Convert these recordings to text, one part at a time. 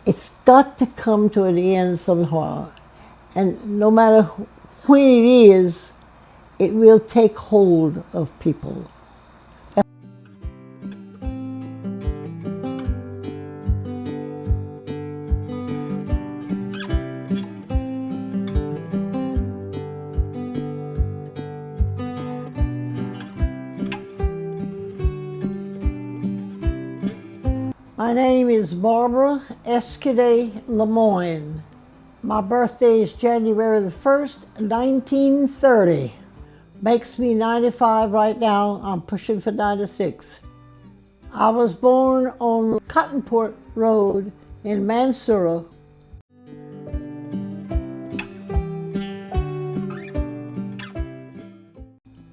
It's got to come to an end somehow. And no matter when it is, it will take hold of people. My name is Barbara Escaday Lemoyne. My birthday is January the 1st, 1930. Makes me 95 right now. I'm pushing for 96. I was born on Cottonport Road in Mansura.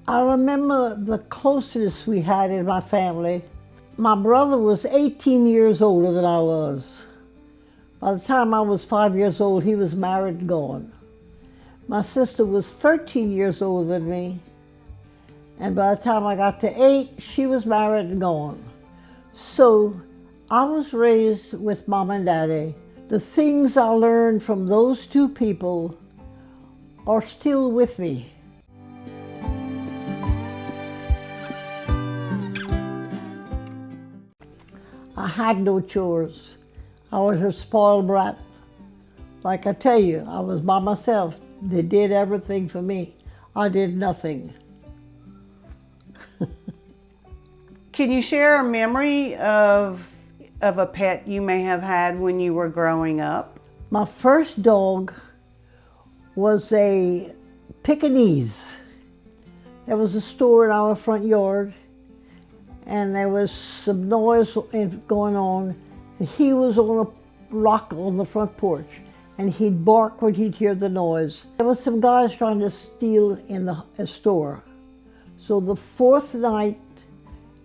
I remember the closeness we had in my family. My brother was 18 years older than I was. By the time I was 5 years old, he was married and gone. My sister was 13 years older than me, and by the time I got to 8, she was married and gone. So I was raised with Mom and Daddy. The things I learned from those two people are still with me. I had no chores. I was a spoiled brat. Like I tell you, I was by myself. They did everything for me. I did nothing. Can you share a memory of a pet you may have had when you were growing up? My first dog was a Pekingese. There was a store in our front yard, and there was some noise going on. He was on a rock on the front porch, and he'd bark when he'd hear the noise. There was some guys trying to steal in the store. So the fourth night,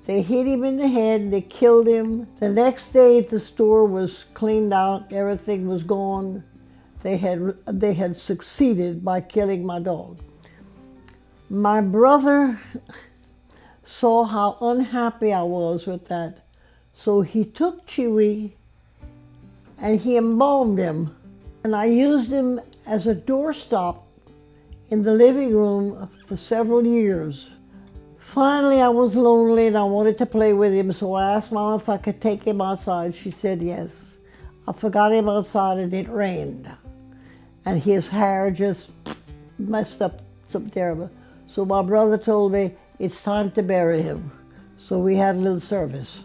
they hit him in the head, they killed him. The next day, the store was cleaned out, everything was gone. They had succeeded by killing my dog. My brother saw how unhappy I was with that. So he took Chewy and he embalmed him. And I used him as a doorstop in the living room for several years. Finally, I was lonely and I wanted to play with him, so I asked Mom if I could take him outside. She said yes. I forgot him outside and it rained. And his hair just messed up something terrible. So my brother told me, it's time to bury him. So we had a little service.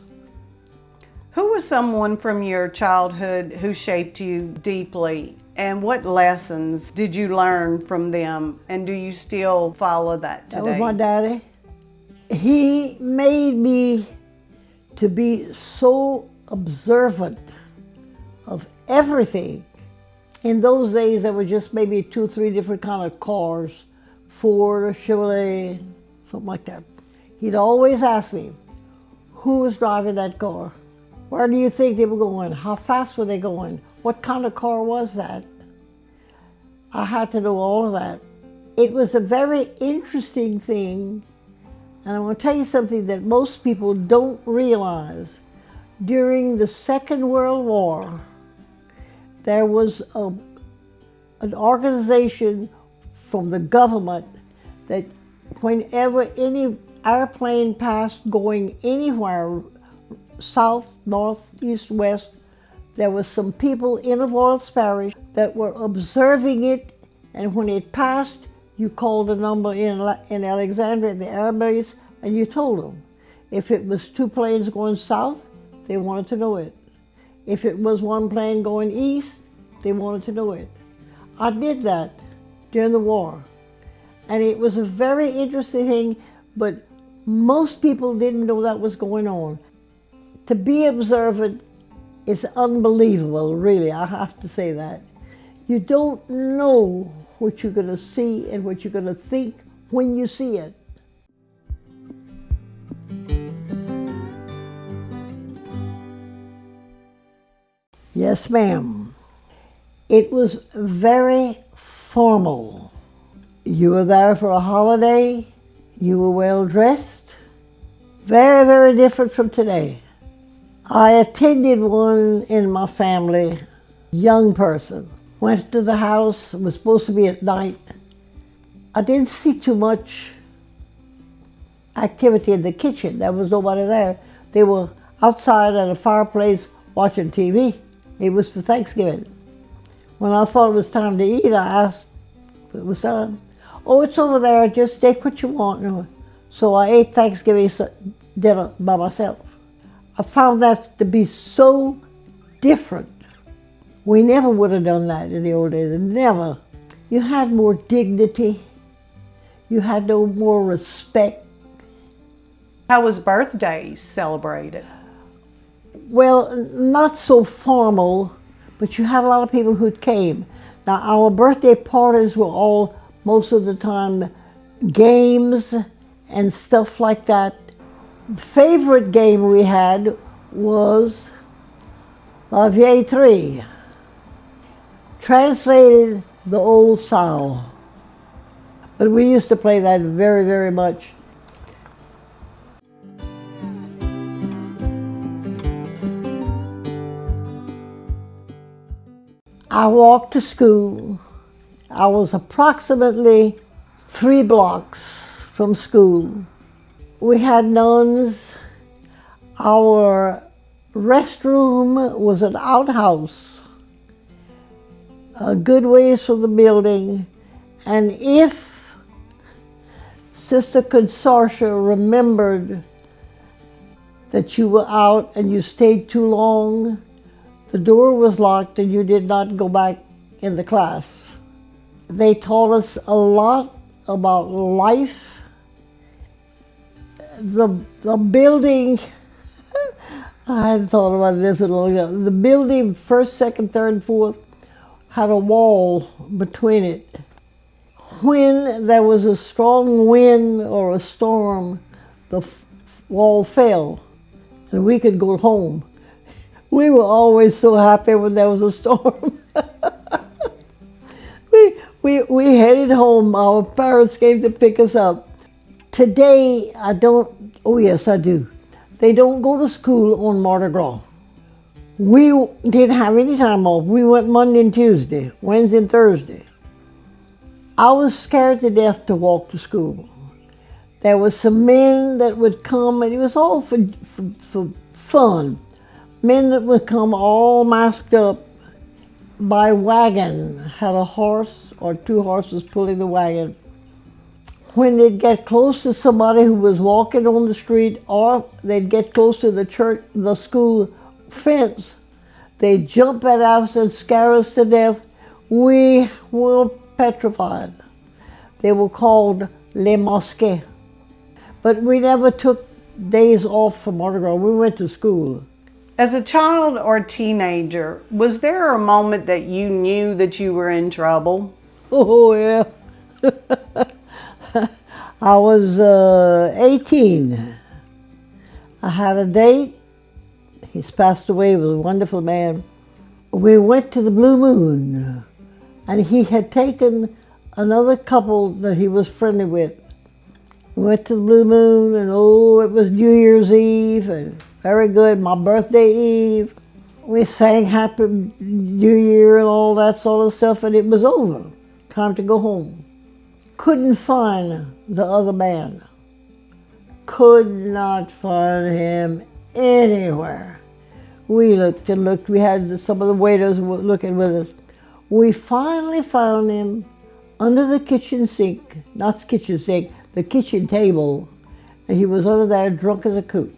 Who was someone from your childhood who shaped you deeply? And what lessons did you learn from them? And do you still follow that today? That was my daddy. He made me to be so observant of everything. In those days, there were just maybe 2 or 3 different kind of cars, Ford or Chevrolet, something like that. He'd always ask me, who was driving that car? Where do you think they were going? How fast were they going? What kind of car was that? I had to know all of that. It was a very interesting thing, and I want to tell you something that most people don't realize. During the Second World War, there was an organization from the government that whenever any airplane passed going anywhere, south, north, east, west, there was some people in Avoyelles Parish that were observing it, and when it passed, you called a number in Alexandria at the air base, and you told them. If it was 2 planes going south, they wanted to know it. If it was 1 plane going east, they wanted to know it. I did that during the war, and it was a very interesting thing, but most people didn't know that was going on. To be observant is unbelievable, really, I have to say that. You don't know what you're going to see and what you're going to think when you see it. Yes, ma'am. It was very formal. You were there for a holiday, you were well dressed, very different from today. I attended one in my family young person. Went to the house, it was supposed to be at night. I didn't see too much activity in the kitchen. There was nobody there. They were outside at a fireplace watching TV. It was for Thanksgiving. When I thought it was time to eat, I asked if it was time. Oh, it's over there, just take what you want. So I ate Thanksgiving dinner by myself. I found that to be so different. We never would have done that in the old days, never. You had more dignity. You had no more respect. How was birthdays celebrated? Well, not so formal, but you had a lot of people who came. Now, our birthday parties were all, most of the time, games and stuff like that. The favorite game we had was La Vieille Tree, translated the old sow. But we used to play that very, very much. I walked to school. I was approximately 3 blocks from school. We had nuns. Our restroom was an outhouse, a good ways from the building. And if Sister Consortia remembered that you were out and you stayed too long, the door was locked and you did not go back in the class. They taught us a lot about life. The building, I hadn't thought about this in a long time. The building, first, second, third, fourth, had a wall between it. When there was a strong wind or a storm, the wall fell and we could go home. We were always so happy when there was a storm. we headed home. Our parents came to pick us up. Today, I don't, oh yes, I do. They don't go to school on Mardi Gras. We didn't have any time off. We went Monday and Tuesday, Wednesday and Thursday. I was scared to death to walk to school. There were some men that would come, and it was all for fun. Men that would come all masked up by wagon, had a horse or 2 horses pulling the wagon. When they'd get close to somebody who was walking on the street, or they'd get close to the school fence, they'd jump at us and scare us to death. We were petrified. They were called les mosquées. But we never took days off from Mardi Gras. We went to school. As a child or teenager, was there a moment that you knew that you were in trouble? Oh, yeah. I was 18. I had a date. He's passed away. He was a wonderful man. We went to the Blue Moon, and he had taken another couple that he was friendly with. We went to the Blue Moon, and oh, it was New Year's Eve, and very good, my birthday eve. We sang Happy New Year and all that sort of stuff, and it was over. Time to go home. Couldn't find the other man. Could not find him anywhere. We looked and looked. We had some of the waiters looking with us. We finally found him under the kitchen sink, not the kitchen sink, the kitchen table, and he was under there drunk as a coot.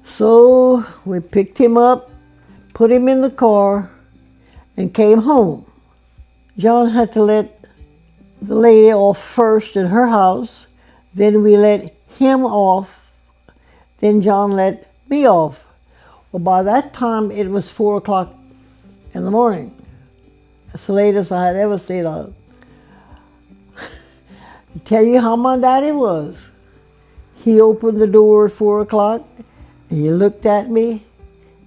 So we picked him up, put him in the car, and came home. John had to let the lady off first in her house, then we let him off, then John let me off. Well, by that time it was 4 o'clock in the morning. That's the latest I had ever stayed out. To tell you how my daddy was, he opened the door at 4 o'clock, and he looked at me,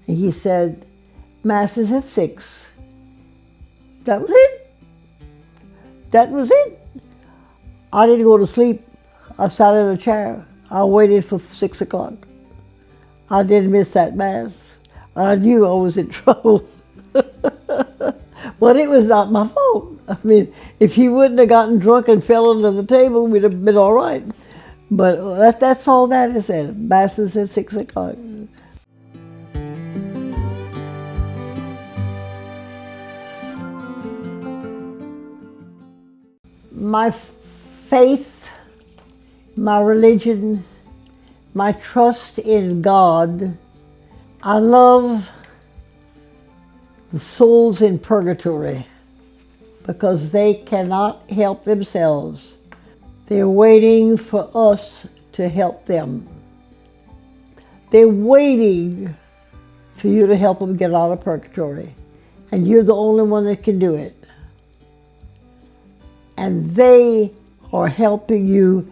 and he said, Mass is at 6. That was it. That was it. I didn't go to sleep. I sat in a chair. I waited for 6 o'clock. I didn't miss that Mass. I knew I was in trouble. Well, it was not my fault. I mean, if he wouldn't have gotten drunk and fell under the table, we'd have been all right. But that's all Daddy said. Mass is at 6 o'clock. My faith, my religion, my trust in God. I love the souls in purgatory because they cannot help themselves. They're waiting for us to help them. They're waiting for you to help them get out of purgatory. And you're the only one that can do it. And they are helping you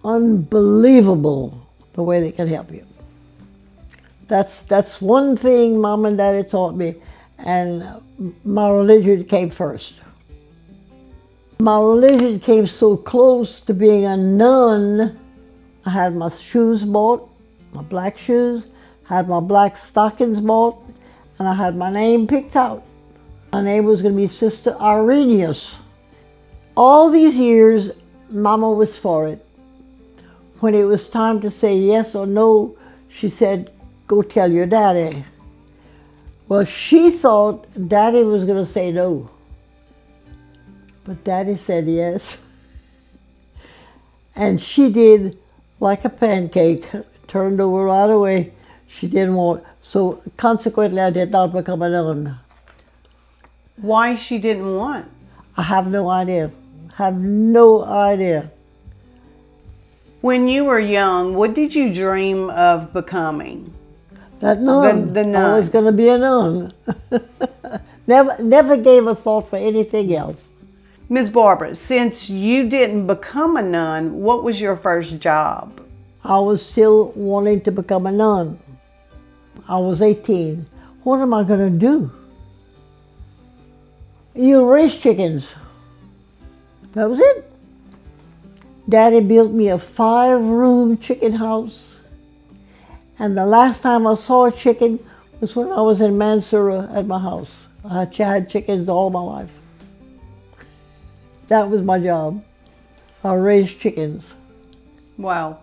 unbelievable the way they can help you. That's one thing Mom and Daddy taught me, and my religion came first. My religion came so close to being a nun. I had my shoes bought, my black shoes, had my black stockings bought, and I had my name picked out. My name was going to be Sister Irenaeus. All these years, Mama was for it. When it was time to say yes or no, she said, go tell your daddy. Well, she thought Daddy was going to say no. But Daddy said yes. And she did like a pancake, turned over right away. She didn't want, so consequently I did not become a nun. Why she didn't want? I have no idea. Have no idea. When you were young, what did you dream of becoming? That nun. The nun. I was going to be a nun. Never gave a thought for anything else. Ms. Barbara, since you didn't become a nun, what was your first job? I was still wanting to become a nun. I was 18. What am I going to do? You raise chickens. That was it. Daddy built me a 5-room chicken house. And the last time I saw a chicken was when I was in Mansura at my house. I had chickens all my life. That was my job. I raised chickens. Wow.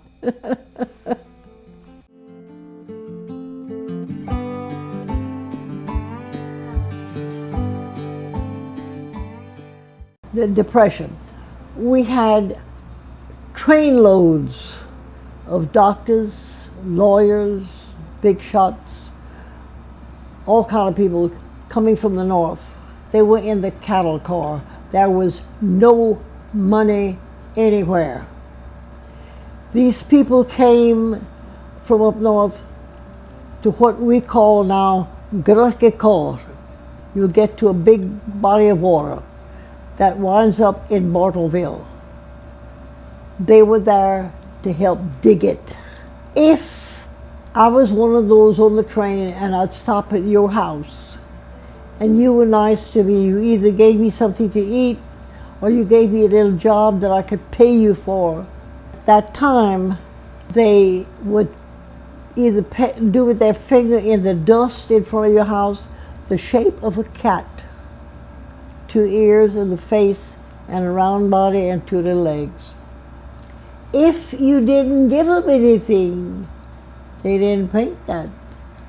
The Depression. We had trainloads of doctors, lawyers, big shots, all kind of people coming from the north. They were in the cattle car. There was no money anywhere. These people came from up north to what we call now Grotke. You'll get to a big body of water that winds up in Bartleville. They were there to help dig it. If I was one of those on the train and I'd stop at your house and you were nice to me, you either gave me something to eat or you gave me a little job that I could pay you for. At that time, they would either do with their finger in the dust in front of your house the shape of a cat, 2 ears and the face and a round body and 2 little legs. If you didn't give them anything, they didn't paint that.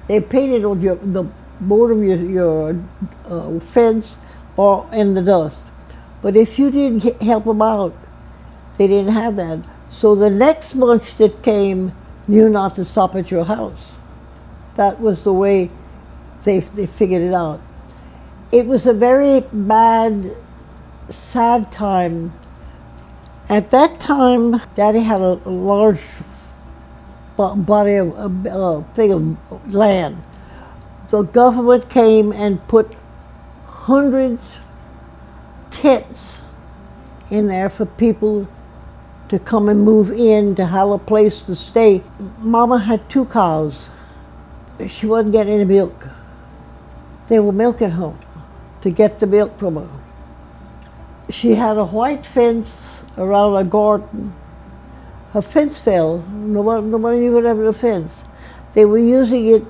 They painted on the board of your fence or in the dust. But if you didn't help them out, they didn't have that. So the next bunch that came knew not to stop at your house. That was the way they figured it out. It was a very bad, sad time. At that time, Daddy had a large body of thing of land. The government came and put hundreds tents in there for people to come and move in, to have a place to stay. Mama had 2 cows. She wasn't getting any milk. They were milking her to get the milk from her. She had a white fence around a garden. Her fence fell. Nobody knew what happened to the fence. They were using it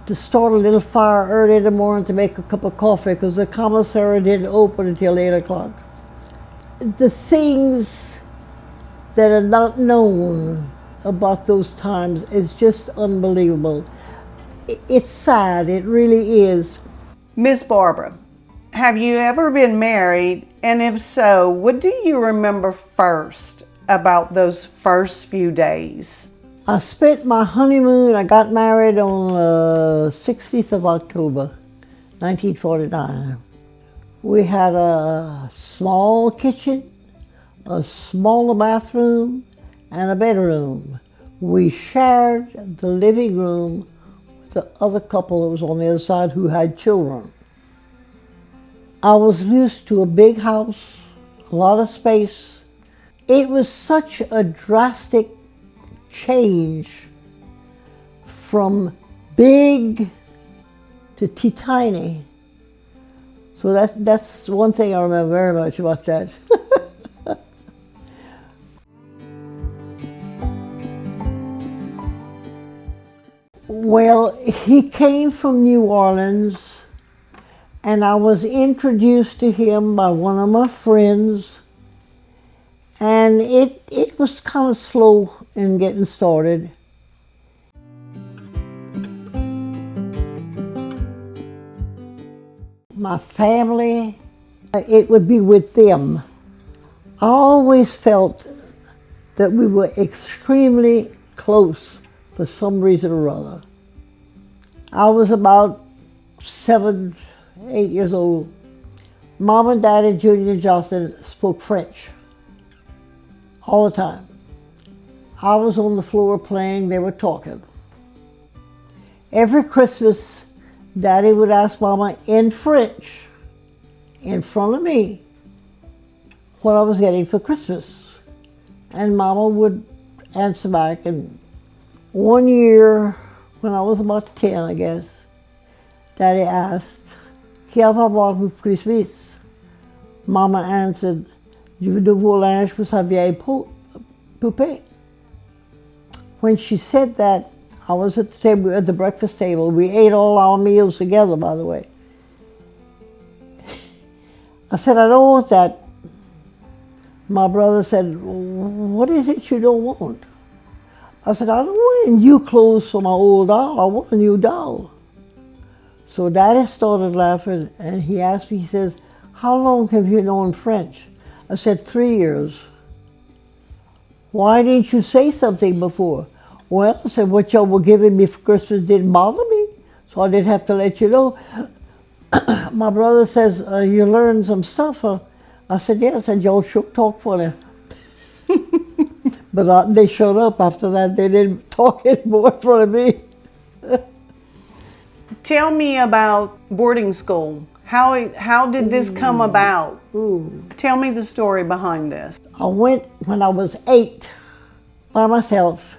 to start a little fire early in the morning to make a cup of coffee because the commissary didn't open until 8 o'clock. The things that are not known about those times is just unbelievable. It's sad, it really is. Miss Barbara, have you ever been married? And if so, what do you remember first about those first few days? I spent my honeymoon, I got married on 16th of October, 1949. We had a small kitchen, a smaller bathroom, and a bedroom. We shared the living room with the other couple that was on the other side who had children. I was used to a big house, a lot of space. It was such a drastic change from big to tiny. So that's one thing I remember very much about that. Well, he came from New Orleans, and I was introduced to him by one of my friends, and it was kind of slow in getting started. My family, it would be with them. I always felt that we were extremely close for some reason or other. I was about 7, 8 years old. Mom and Dad and Junior Johnson spoke French all the time. I was on the floor playing, they were talking. Every Christmas, Daddy would ask Mama in French, in front of me, what I was getting for Christmas. And Mama would answer back. And one year, when I was about 10, I guess, Daddy asked, "Qui va voir pour Christmas?" Mama answered, "Je veux de vos linges pour sa vieille poupée." When she said that, I was at the table, at the breakfast table. We ate all our meals together, by the way. I said, "I don't want that." My brother said, "What is it you don't want?" I said, "I don't want any new clothes for my old doll. I want a new doll." So Daddy started laughing, and he asked me, he says, "How long have you known French?" I said, 3 years. "Why didn't you say something before?" "Well," I said, "what y'all were giving me for Christmas didn't bother me, so I didn't have to let you know." My brother says, "You learned some stuff, huh?" I said, "Yeah." I said, "Y'all sure talk funny." But they showed up after that. They didn't talk anymore in front of me. Tell me about boarding school. How did this come about? Tell me the story behind this. I went when I was 8 by myself.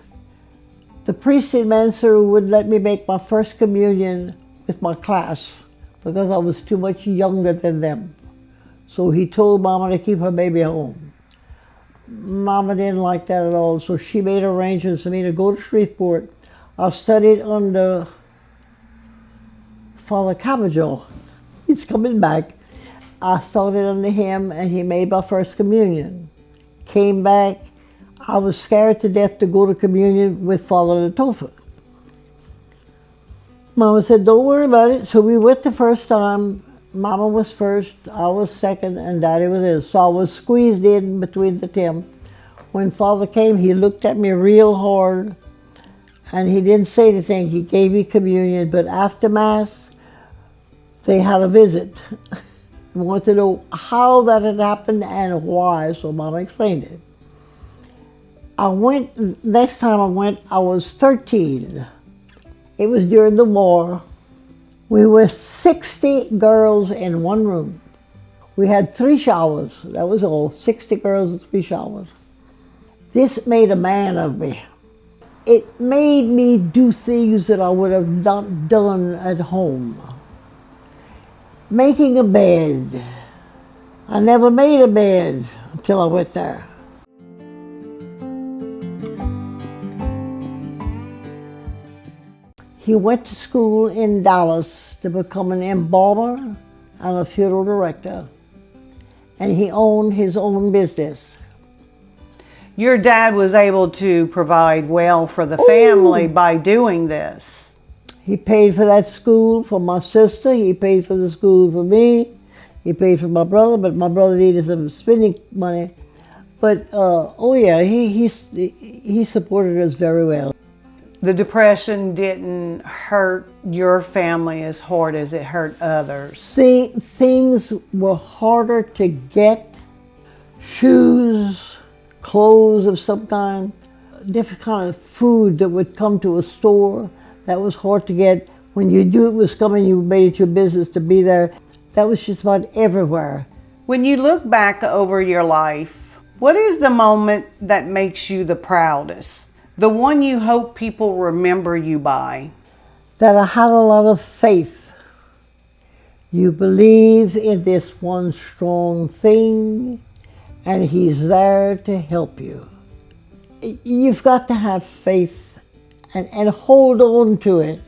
The priest in Mansur would let me make my first communion with my class because I was too much younger than them. So he told Mama to keep her baby home. Mama didn't like that at all, so she made arrangements for me to go to Shreveport. I studied under Father Cabajal. He's coming back. I started under him, and he made my first communion. Came back. I was scared to death to go to communion with Father Latofa. Mama said, "Don't worry about it." So we went the first time. Mama was first, I was second, and Daddy was in. So I was squeezed in between the two. When Father came, he looked at me real hard, and he didn't say anything. He gave me communion, but after Mass, they had a visit. I wanted to know how that had happened and why, so Mama explained it. Next time I went, I was 13. It was during the war. We were 60 girls in one room. We had 3 showers, that was all. 60 girls and 3 showers. This made a man of me. It made me do things that I would have not done at home. Making a bed. I never made a bed until I went there. He went to school in Dallas to become an embalmer and a funeral director. And he owned his own business. Your dad was able to provide well for the family by doing this. He paid for that school for my sister. He paid for the school for me. He paid for my brother, but my brother needed some spending money. But oh yeah, he supported us very well. The Depression didn't hurt your family as hard as it hurt others. See, things were harder to get. Shoes, clothes of some kind, different kind of food that would come to a store. That was hard to get. When you knew it was coming, you made it your business to be there. That was just about everywhere. When you look back over your life, what is the moment that makes you the proudest? The one you hope people remember you by? That I had a lot of faith. You believe in this one strong thing, and he's there to help you. You've got to have faith and hold on to it.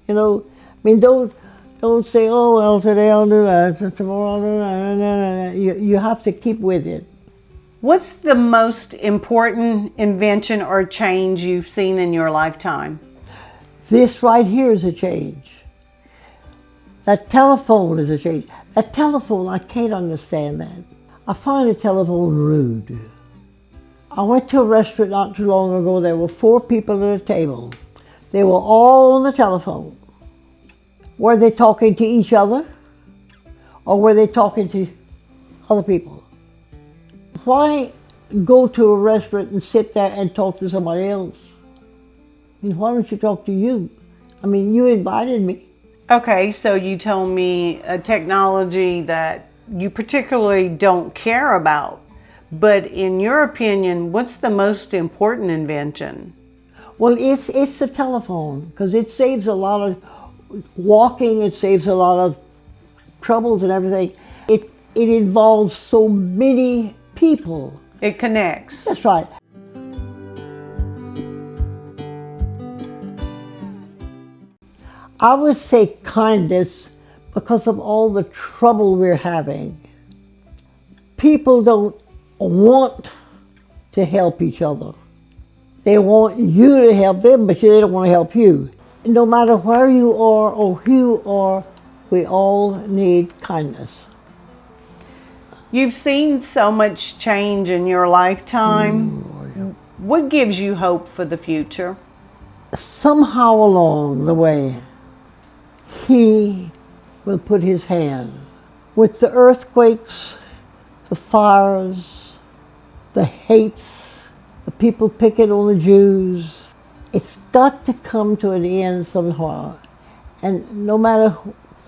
You know, I mean, don't say, oh, well, today I'll do that, tomorrow I'll do that. No. You have to keep with it. What's the most important invention or change you've seen in your lifetime? This right here is a change. That telephone is a change. That telephone, I can't understand that. I find the telephone rude. I went to a restaurant not too long ago. There were 4 people at a table. They were all on the telephone. Were they talking to each other? Or were they talking to other people? Why go to a restaurant and sit there and talk to somebody else? I mean, why don't you talk to you? I mean, you invited me. Okay, so you told me a technology that you particularly don't care about. But in your opinion, what's the most important invention? Well, it's the telephone, because it saves a lot of walking, it saves a lot of troubles and everything. It involves so many people. It connects. That's right. I would say kindness because of all the trouble we're having. People don't want to help each other. They want you to help them, but they don't want to help you. No matter where you are or who you are, we all need kindness. You've seen so much change in your lifetime. What gives you hope for the future? Somehow along the way, he will put his hand. With the earthquakes, the fires, the hates, the people picking on the Jews, it's got to come to an end somehow. And no matter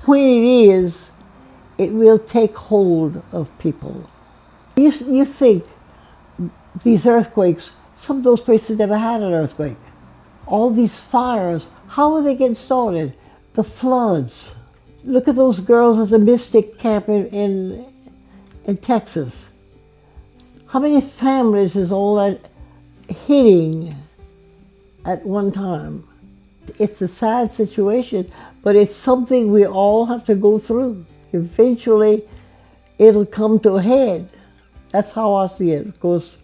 when it is, it will take hold of people. You think these earthquakes, some of those places never had an earthquake. All these fires, how are they getting started? The floods. Look at those girls at the Mystic camp in Texas. How many families is all that hitting at one time? It's a sad situation, but it's something we all have to go through. Eventually, it'll come to a head. That's how I see it. Of course,